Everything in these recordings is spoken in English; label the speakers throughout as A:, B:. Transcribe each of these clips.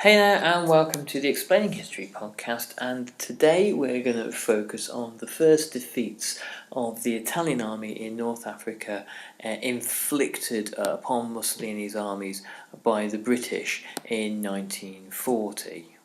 A: Hey there and welcome to the Explaining History podcast, and today we're going to focus on the first defeats of the Italian army in North Africa inflicted upon Mussolini's armies by the British in 1940.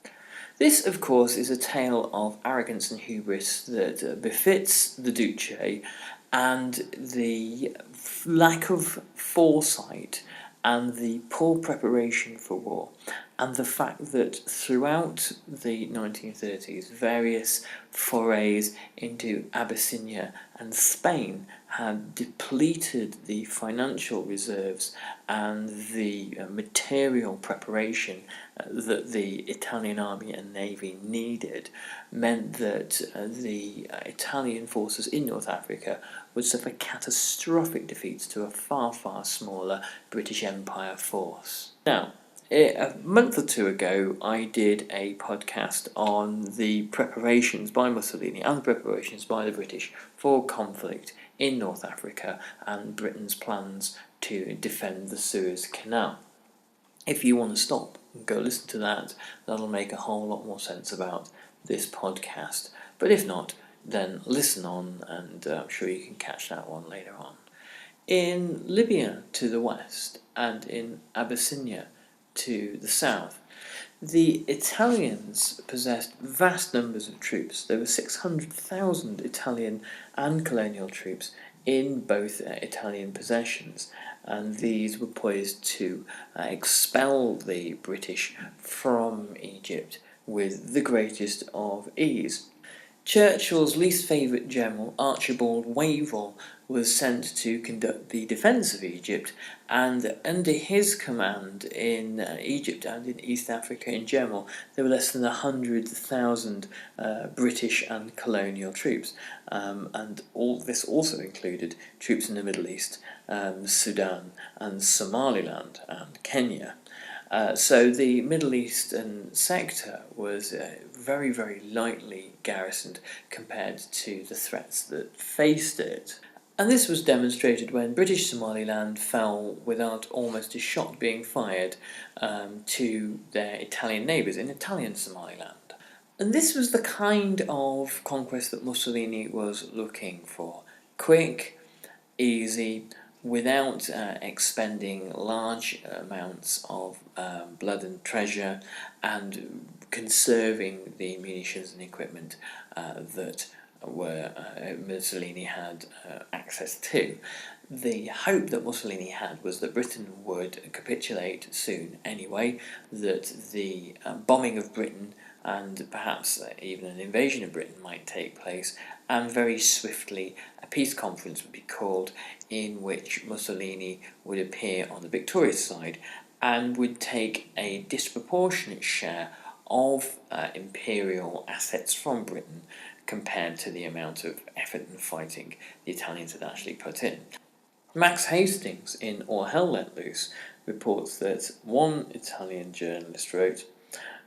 A: This, of course, is a tale of arrogance and hubris that befits the Duce and the lack of foresight and the poor preparation for war, and the fact that throughout the 1930s various forays into Abyssinia and Spain had depleted the financial reserves and the material preparation that the Italian army and navy needed, meant that the Italian forces in North Africa would suffer catastrophic defeats to a far, far smaller British Empire force. Now, a month or two ago, I did a podcast on the preparations by Mussolini and the preparations by the British for conflict in North Africa and Britain's plans to defend the Suez Canal. If you want to stop and go listen to that, that'll make a whole lot more sense about this podcast. But if not, then listen on, and I'm sure you can catch that one later on. In Libya to the west and in Abyssinia to the south, the Italians possessed vast numbers of troops. There were 600,000 Italian and colonial troops in both Italian possessions, and these were poised to expel the British from Egypt with the greatest of ease. Churchill's least favourite general, Archibald Wavell, was sent to conduct the defence of Egypt, and under his command in Egypt and in East Africa in general, there were less than 100,000 British and colonial troops, and this also included troops in the Middle East, Sudan and Somaliland and Kenya. So the Middle Eastern sector was very, very lightly garrisoned compared to the threats that faced it. And this was demonstrated when British Somaliland fell without almost a shot being fired to their Italian neighbours in Italian Somaliland. And this was the kind of conquest that Mussolini was looking for. Quick, easy, without expending large amounts of blood and treasure, and conserving the munitions and equipment that Mussolini had access to. The hope that Mussolini had was that Britain would capitulate soon anyway, that the bombing of Britain and perhaps even an invasion of Britain might take place, and very swiftly a peace conference would be called in which Mussolini would appear on the victorious side and would take a disproportionate share of imperial assets from Britain compared to the amount of effort and fighting the Italians had actually put in. Max Hastings in All Hell Let Loose reports that one Italian journalist wrote,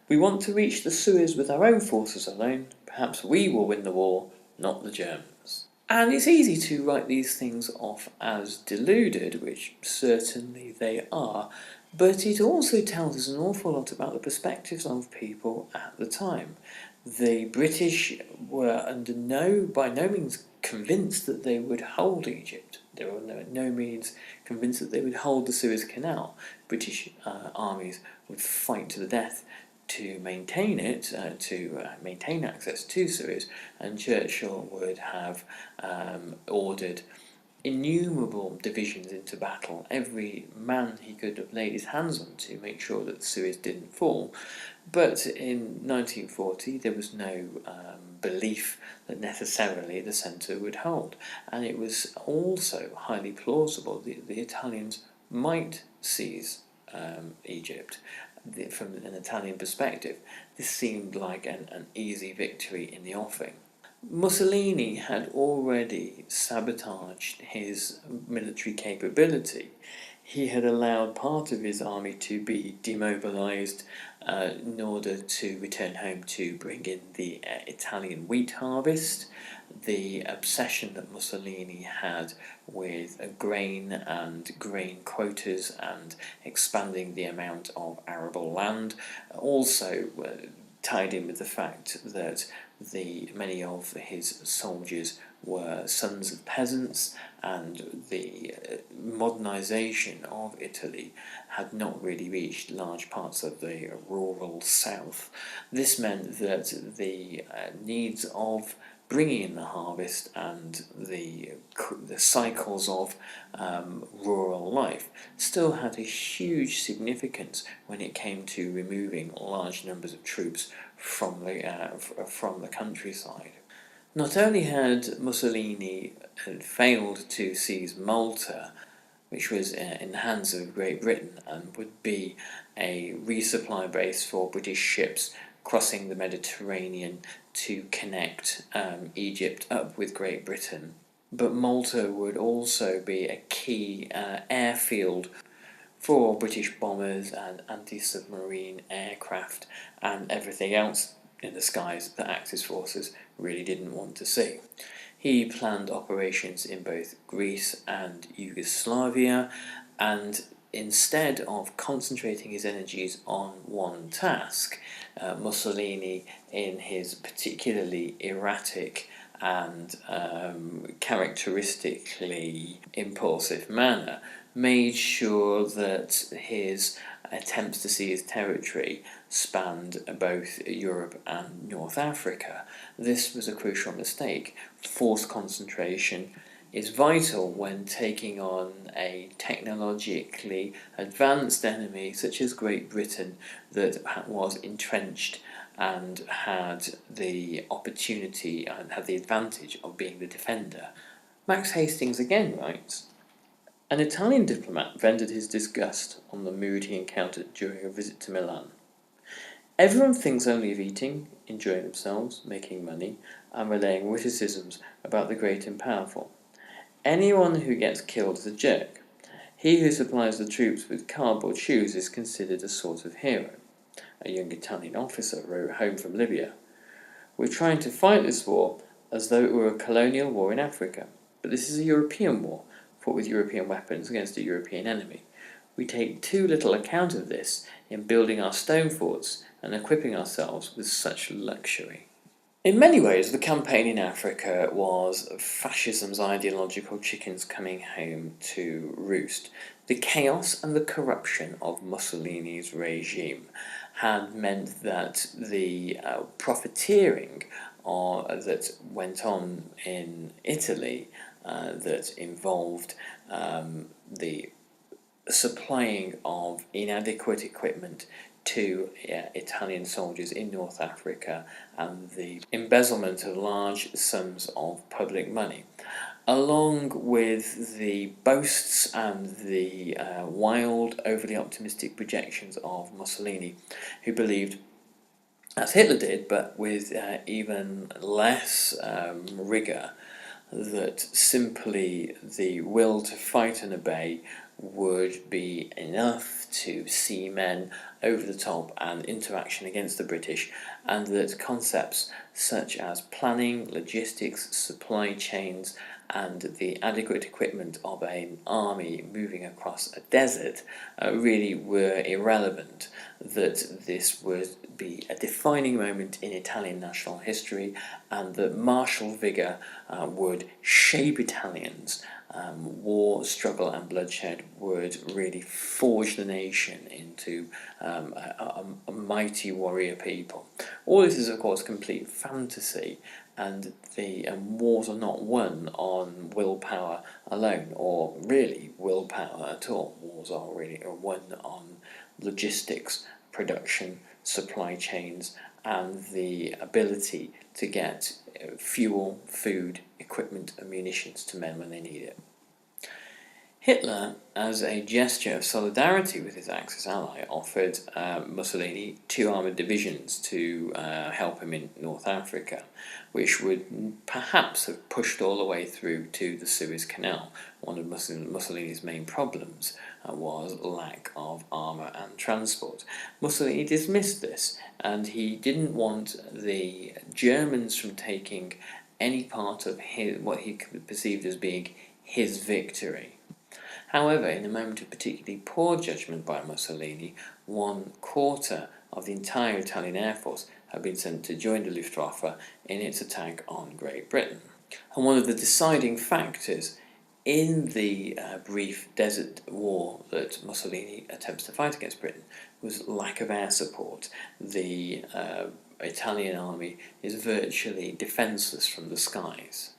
A: "We want to reach the Suez with our own forces alone. Perhaps we will win the war, not the Germans." And it's easy to write these things off as deluded, which certainly they are, but it also tells us an awful lot about the perspectives of people at the time. The British were by no means convinced that they would hold Egypt. They were no means convinced that they would hold the Suez Canal. British armies would fight to the death to maintain it, to maintain access to Suez, and Churchill would have ordered innumerable divisions into battle, every man he could have laid his hands on to make sure that Suez didn't fall. But in 1940 there was no belief that necessarily the centre would hold, and it was also highly plausible that the Italians might seize Egypt. From an Italian perspective, this seemed like an easy victory in the offing. Mussolini had already sabotaged his military capability. He had allowed part of his army to be demobilised in order to return home to bring in the Italian wheat harvest. The obsession that Mussolini had with grain and grain quotas and expanding the amount of arable land also tied in with the fact that many of his soldiers were sons of peasants, and the modernisation of Italy had not really reached large parts of the rural south. This meant that the needs of bringing in the harvest and the cycles of rural life still had a huge significance when it came to removing large numbers of troops from the countryside. Not only had Mussolini failed to seize Malta, which was in the hands of Great Britain and would be a resupply base for British ships crossing the Mediterranean to connect Egypt up with Great Britain, but Malta would also be a key airfield for British bombers and anti-submarine aircraft and everything else in the skies that Axis forces really didn't want to see. He planned operations in both Greece and Yugoslavia, and instead of concentrating his energies on one task, Mussolini, in his particularly erratic and characteristically impulsive manner, made sure that his attempts to seize territory spanned both Europe and North Africa. This was a crucial mistake. Forced concentration is vital when taking on a technologically advanced enemy such as Great Britain that was entrenched and had the opportunity and had the advantage of being the defender. Max Hastings again writes, "An Italian diplomat vented his disgust on the mood he encountered during a visit to Milan. Everyone thinks only of eating, enjoying themselves, making money, and relaying witticisms about the great and powerful. Anyone who gets killed is a jerk. He who supplies the troops with cardboard shoes is considered a sort of hero." A young Italian officer wrote home from Libya, "We're trying to fight this war as though it were a colonial war in Africa, but this is a European war, fought with European weapons against a European enemy. We take too little account of this in building our stone forts and equipping ourselves with such luxury." In many ways, the campaign in Africa was fascism's ideological chickens coming home to roost. The chaos and the corruption of Mussolini's regime had meant that the profiteering that went on in Italy that involved the supplying of inadequate equipment to Italian soldiers in North Africa and the embezzlement of large sums of public money, along with the boasts and the wild, overly optimistic projections of Mussolini, who believed, as Hitler did, but with even less rigour, that simply the will to fight and obey would be enough to see men over the top and interaction against the British, and that concepts such as planning, logistics, supply chains, and the adequate equipment of an army moving across a desert really were irrelevant, that this would be a defining moment in Italian national history, and that martial vigour would shape Italians. War, struggle and bloodshed would really forge the nation into a mighty warrior people. All this is, of course, complete fantasy, and wars are not won on willpower alone, or really willpower at all. Wars are really won on logistics, production, supply chains, and the ability to get fuel, food, equipment and munitions to men when they need it. Hitler, as a gesture of solidarity with his Axis ally, offered Mussolini 2 armoured divisions to help him in North Africa, which would perhaps have pushed all the way through to the Suez Canal. One of Mussolini's main problems was lack of armour and transport. Mussolini dismissed this, and he didn't want the Germans from taking any part of what he perceived as being his victory. However, in a moment of particularly poor judgment by Mussolini, 1/4 of the entire Italian Air Force had been sent to join the Luftwaffe in its attack on Great Britain. And one of the deciding factors in the brief desert war that Mussolini attempts to fight against Britain was lack of air support. The Italian army is virtually defenceless from the skies.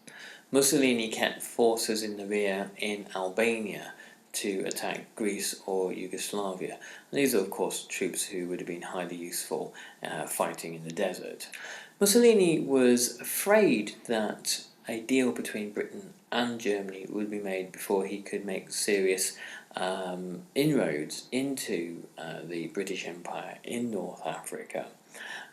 A: Mussolini kept forces in the rear in Albania to attack Greece or Yugoslavia. And these are, of course, troops who would have been highly useful fighting in the desert. Mussolini was afraid that a deal between Britain and Germany would be made before he could make serious inroads into the British Empire in North Africa.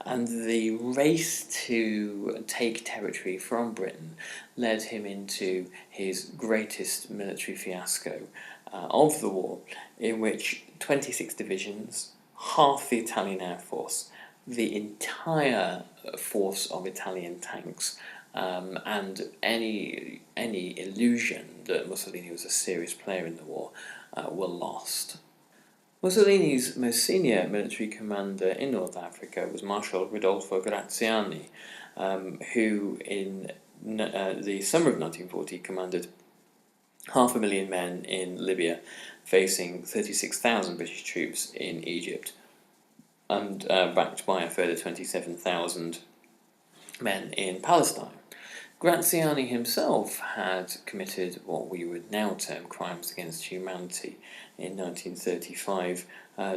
A: And the race to take territory from Britain led him into his greatest military fiasco of the war, in which 26 divisions, half the Italian Air Force, the entire force of Italian tanks, and any illusion that Mussolini was a serious player in the war were lost. Mussolini's most senior military commander in North Africa was Marshal Rodolfo Graziani, who in the summer of 1940 commanded 500,000 men in Libya, facing 36,000 British troops in Egypt, and backed by a further 27,000 men in Palestine. Graziani himself had committed what we would now term crimes against humanity in 1935,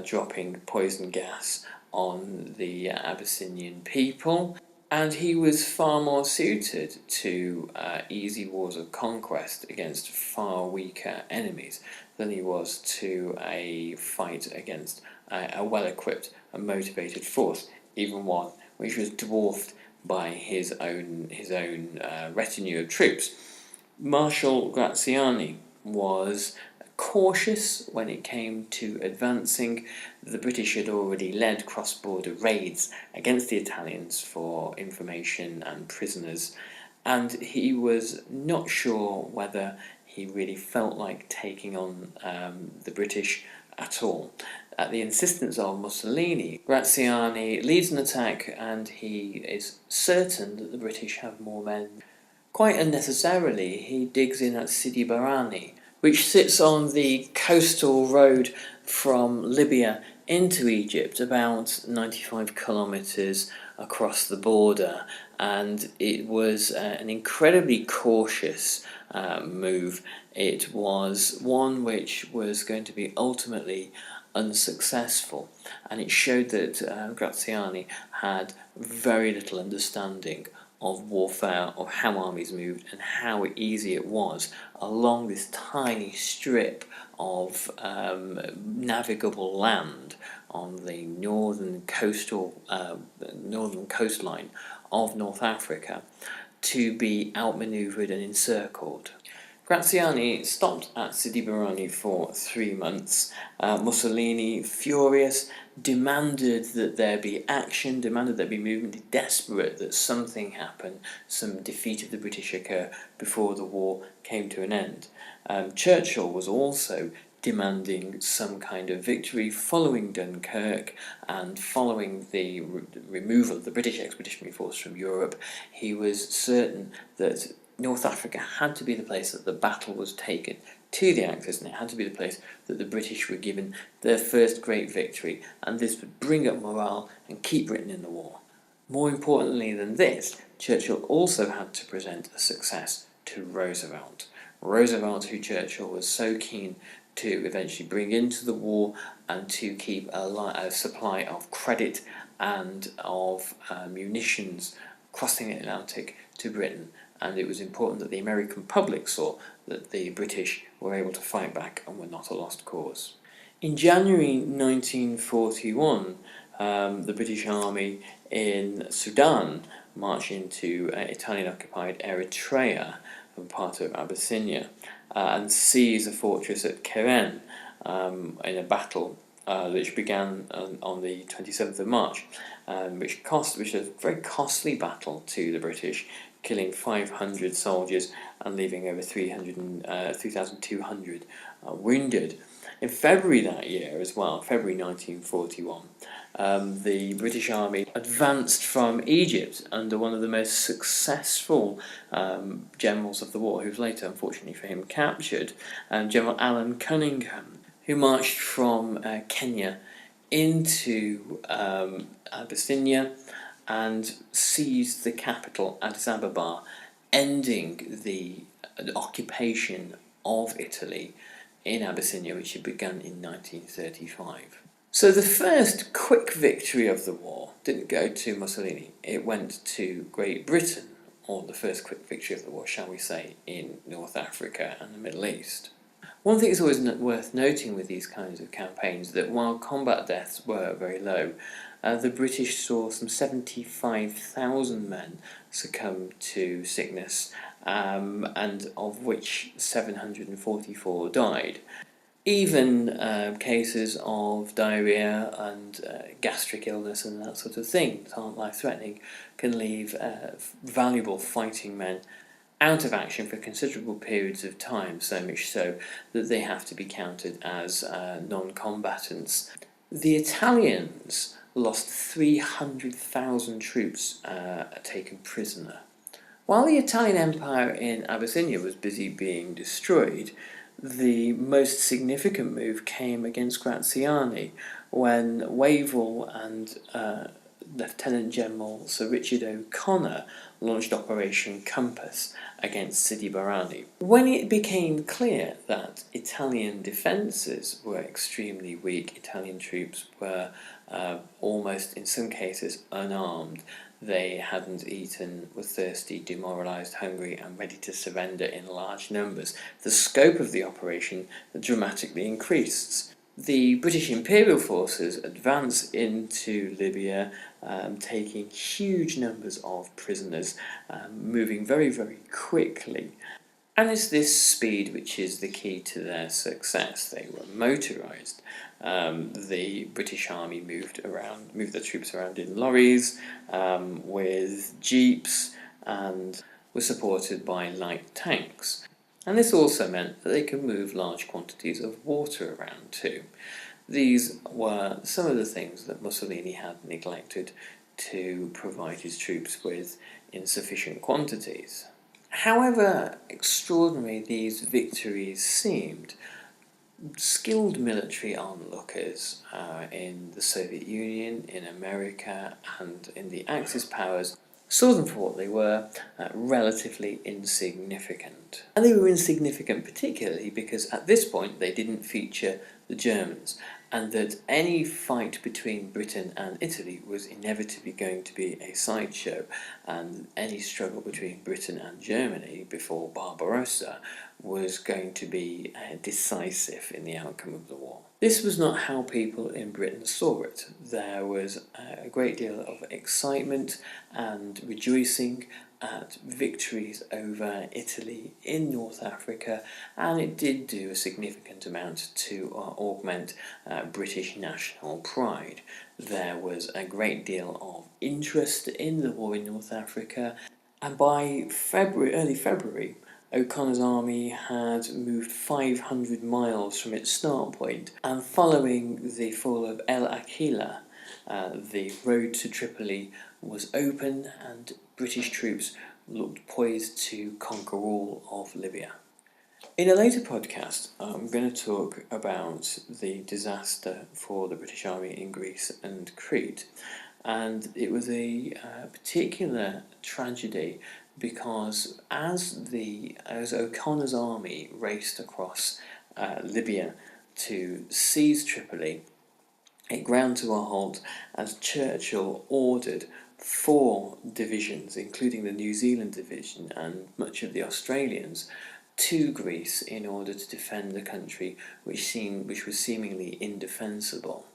A: dropping poison gas on the Abyssinian people, and he was far more suited to easy wars of conquest against far weaker enemies than he was to a fight against a well-equipped and motivated force, even one which was dwarfed by his own retinue of troops. Marshal Graziani was cautious when it came to advancing. The British had already led cross-border raids against the Italians for information and prisoners, and he was not sure whether he really felt like taking on the British at all. At the insistence of Mussolini, Graziani leads an attack, and he is certain that the British have more men. Quite unnecessarily, he digs in at Sidi Barani, which sits on the coastal road from Libya into Egypt, about 95 kilometres across the border, and it was an incredibly cautious move. It was one which was going to be ultimately unsuccessful, and it showed that Graziani had very little understanding of warfare, of how armies moved, and how easy it was along this tiny strip of navigable land on the northern coastline of North Africa to be outmanoeuvred and encircled. Graziani stopped at Sidi Barani for 3 months. Mussolini, furious, demanded that there be action, demanded there be movement, desperate that something happen, some defeat of the British occur before the war came to an end. Churchill was also demanding some kind of victory following Dunkirk and following the removal of the British Expeditionary Force from Europe. He was certain that North Africa had to be the place that the battle was taken to the Axis, and it had to be the place that the British were given their first great victory, and this would bring up morale and keep Britain in the war. More importantly than this, Churchill also had to present a success to Roosevelt. Roosevelt, who Churchill was so keen to eventually bring into the war and to keep a supply of credit and of munitions crossing the Atlantic to Britain. And it was important that the American public saw that the British were able to fight back and were not a lost cause. In January 1941, the British Army in Sudan marched into Italian-occupied Eritrea, part of Abyssinia, and seized a fortress at Keren in a battle which began on the 27th of March, which was a very costly battle to the British, killing 500 soldiers and leaving over 3,200 wounded. In February that year as well, February 1941, the British Army advanced from Egypt under one of the most successful generals of the war, who was later, unfortunately for him, captured, General Alan Cunningham, who marched from Kenya into Abyssinia and seized the capital, Addis Ababa, ending the occupation of Italy in Abyssinia, which had begun in 1935. So the first quick victory of the war didn't go to Mussolini, it went to Great Britain, or the first quick victory of the war, shall we say, in North Africa and the Middle East. One thing that's always worth noting with these kinds of campaigns, that while combat deaths were very low, the British saw some 75,000 men succumb to sickness, and of which 744 died. Even cases of diarrhea and gastric illness and that sort of thing that aren't life-threatening can leave valuable fighting men out of action for considerable periods of time, so much so that they have to be counted as non-combatants. The Italians lost 300,000 troops taken prisoner. While the Italian Empire in Abyssinia was busy being destroyed, the most significant move came against Graziani when Wavell and Lieutenant General Sir Richard O'Connor launched Operation Compass against Sidi Baroni. When it became clear that Italian defences were extremely weak, Italian troops were almost, in some cases, unarmed. They hadn't eaten, were thirsty, demoralised, hungry, and ready to surrender in large numbers. The scope of the operation dramatically increased. The British Imperial forces advanced into Libya, taking huge numbers of prisoners, moving very, very quickly. And it's this speed which is the key to their success. They were motorised. The British Army moved their troops around in lorries, with jeeps, and were supported by light tanks. And this also meant that they could move large quantities of water around too. These were some of the things that Mussolini had neglected to provide his troops with in sufficient quantities. However extraordinary these victories seemed, skilled military onlookers in the Soviet Union, in America, and in the Axis powers saw them for what they were, relatively insignificant. And they were insignificant particularly because at this point they didn't feature the Germans, and that any fight between Britain and Italy was inevitably going to be a sideshow, and any struggle between Britain and Germany before Barbarossa was going to be decisive in the outcome of the war. This was not how people in Britain saw it. There was a great deal of excitement and rejoicing at victories over Italy in North Africa, and it did do a significant amount to augment British national pride. There was a great deal of interest in the war in North Africa, and by early February, O'Connor's army had moved 500 miles from its start point, and following the fall of El Aquila, the road to Tripoli was open and British troops looked poised to conquer all of Libya. In a later podcast, I'm going to talk about the disaster for the British Army in Greece and Crete, and it was a particular tragedy because as O'Connor's army raced across Libya to seize Tripoli, it ground to a halt as Churchill ordered 4 divisions, including the New Zealand division and much of the Australians, to Greece in order to defend the country which was seemingly indefensible.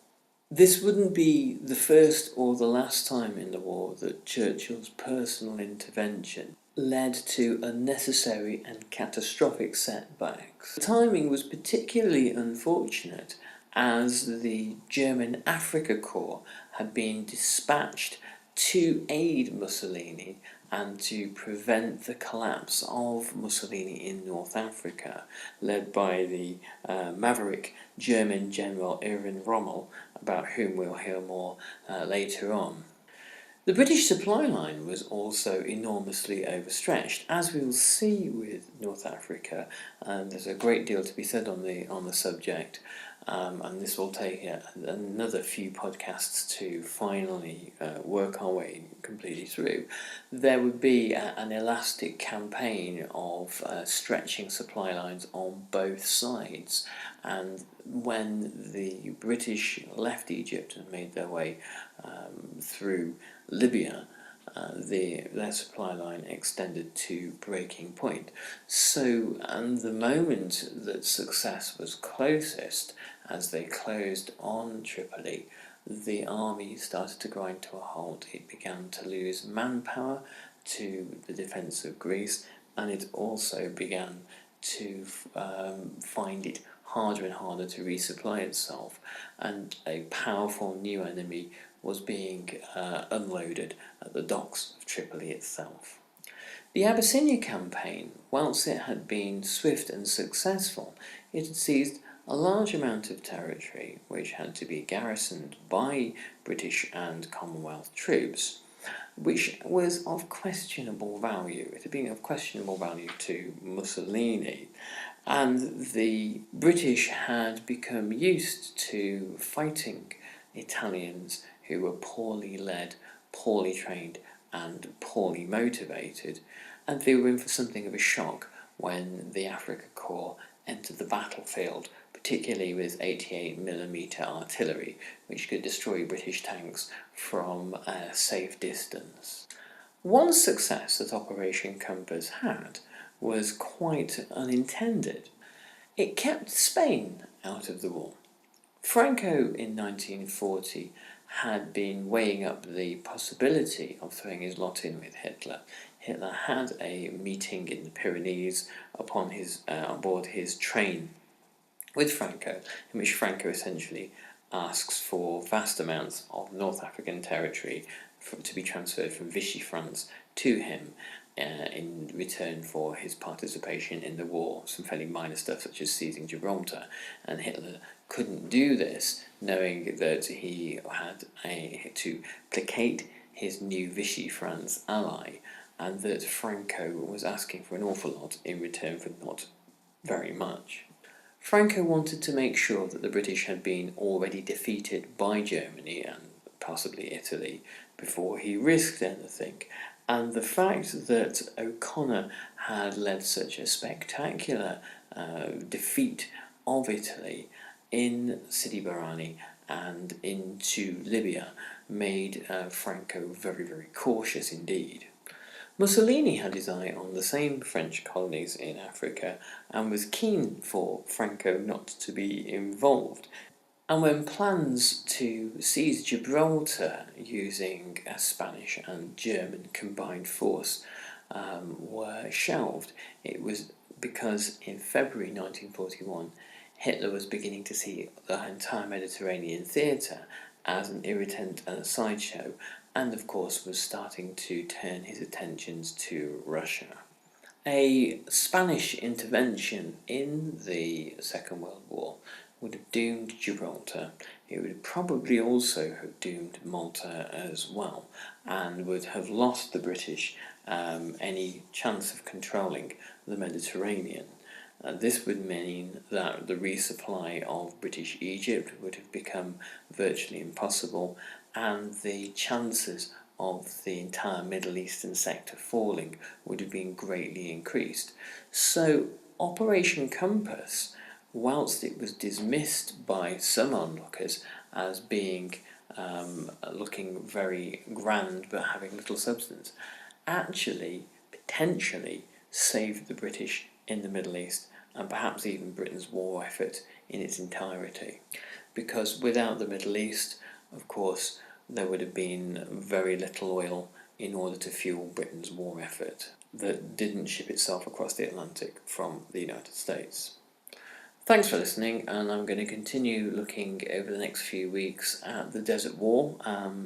A: This wouldn't be the first or the last time in the war that Churchill's personal intervention led to unnecessary and catastrophic setbacks. The timing was particularly unfortunate as the German Africa Corps had been dispatched to aid Mussolini and to prevent the collapse of Mussolini in North Africa, led by the maverick German General Erwin Rommel, about whom we'll hear more later on. The British supply line was also enormously overstretched, as we'll see with North Africa. There's a great deal to be said on the subject, and this will take another few podcasts to finally work our way completely through. There would be an elastic campaign of stretching supply lines on both sides, and when the British left Egypt and made their way through Libya, their supply line extended to breaking point. So, and the moment that success was closest, as they closed on Tripoli, the army started to grind to a halt. It began to lose manpower to the defence of Greece, and it also began to find it harder and harder to resupply itself, and a powerful new enemy was being unloaded at the docks of Tripoli itself. The Abyssinia campaign, whilst it had been swift and successful, it had seized a large amount of territory which had to be garrisoned by British and Commonwealth troops, which was of questionable value. It had been of questionable value to Mussolini, and the British had become used to fighting Italians who were poorly led, poorly trained, and poorly motivated, and they were in for something of a shock when the Africa Corps entered the battlefield, particularly with 88mm artillery, which could destroy British tanks from a safe distance. One success that Operation Compass had was quite unintended. It kept Spain out of the war. Franco in 1940 had been weighing up the possibility of throwing his lot in with Hitler. Hitler had a meeting in the Pyrenees on board his train with Franco, in which Franco essentially asks for vast amounts of North African territory to be transferred from Vichy France to him in return for his participation in the war, some fairly minor stuff such as seizing Gibraltar, and Hitler couldn't do this, knowing that he had to placate his new Vichy France ally, and that Franco was asking for an awful lot in return for not very much. Franco wanted to make sure that the British had been already defeated by Germany and possibly Italy before he risked anything, and the fact that O'Connor had led such a spectacular defeat of Italy in Sidi Barani and into Libya made Franco very, very cautious indeed. Mussolini had his eye on the same French colonies in Africa and was keen for Franco not to be involved. And when plans to seize Gibraltar using a Spanish and German combined force were shelved, it was because in February 1941 Hitler was beginning to see the entire Mediterranean theatre as an irritant and a sideshow, and of course was starting to turn his attentions to Russia. A Spanish intervention in the Second World War would have doomed Gibraltar. It would probably also have doomed Malta as well, and would have lost the British any chance of controlling the Mediterranean. This would mean that the resupply of British Egypt would have become virtually impossible, and the chances of the entire Middle Eastern sector falling would have been greatly increased. So Operation Compass, whilst it was dismissed by some onlookers as being looking very grand but having little substance, actually potentially saved the British in the Middle East, and perhaps even Britain's war effort in its entirety. Because without the Middle East, of course, there would have been very little oil in order to fuel Britain's war effort that didn't ship itself across the Atlantic from the United States. Thanks for listening, and I'm going to continue looking over the next few weeks at the Desert War.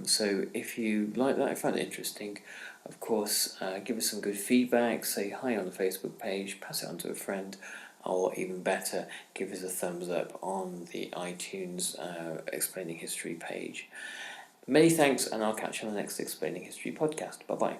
A: So if you like that, if you find it interesting, of course, give us some good feedback, say hi on the Facebook page, pass it on to a friend, or even better, give us a thumbs up on the iTunes Explaining History page. Many thanks, and I'll catch you on the next Explaining History podcast. Bye-bye.